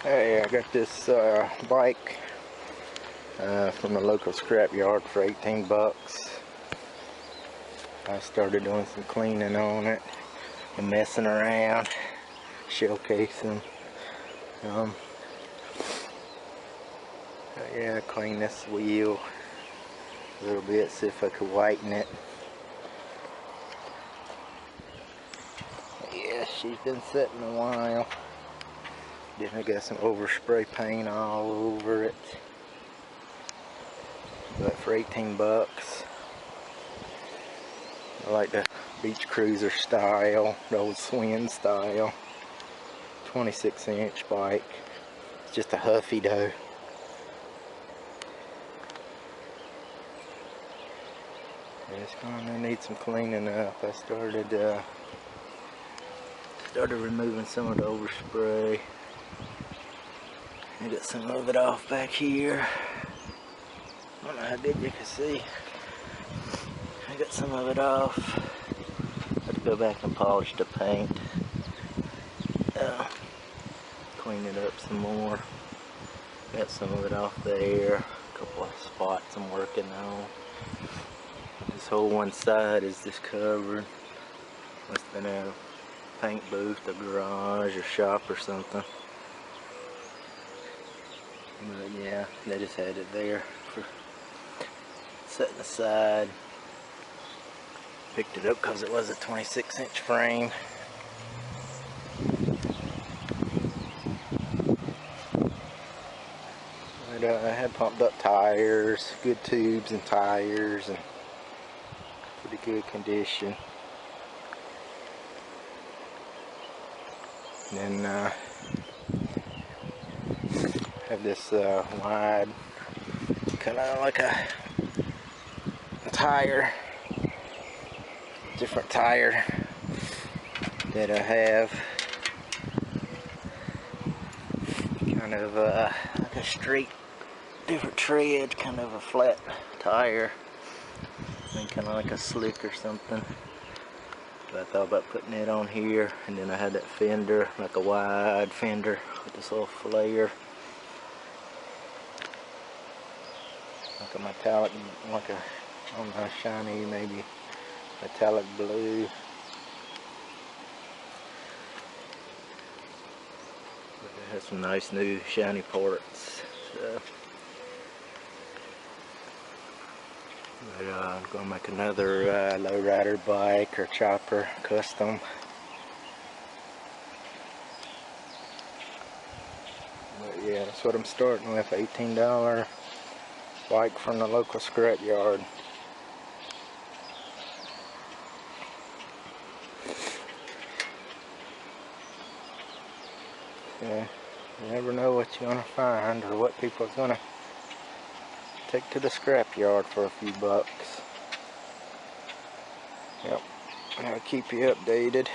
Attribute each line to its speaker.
Speaker 1: Hey, I got this bike from the local scrap yard for 18 bucks. I started doing some cleaning on it and messing around, showcasing. Yeah, clean this wheel a little bit, see if I could whiten it. Yeah, she's been sitting a while. Then I got some overspray paint all over it. But for 18 bucks, I like the beach cruiser style, the old swing style. 26-inch bike. It's just a HUFFY though. It's gonna need some cleaning up. I started removing some of the overspray. I got some of it off back here. I don't know how good you can see. I got some of it off. I have to go back and polish the paint. Clean it up some more. Got some of it off there. A couple of spots I'm working on. This whole one side is just covered. Must have been a paint booth, a garage, or shop or something. But yeah, they just had it there for setting aside. Picked it up because it was a 26-inch frame. But I had pumped up tires, good tubes and tires, and pretty good condition. And then have this wide, kind of like a tire, different tire that I have. Kind of like a straight, different tread, kind of a flat tire. And kind of like a slick or something. But I thought about putting it on here, and then I had that fender, like a wide fender with this little flare. Like a metallic, like a, I don't know, shiny, maybe metallic blue. But it has some nice new shiny parts. So. But I'm going to make another lowrider bike or chopper custom. But yeah, that's what I'm starting with, $18 bike from the local scrap yard. Yeah, you never know what you're going to find or what people are going to take to the scrap yard for a few bucks. Yep, I'll keep you updated.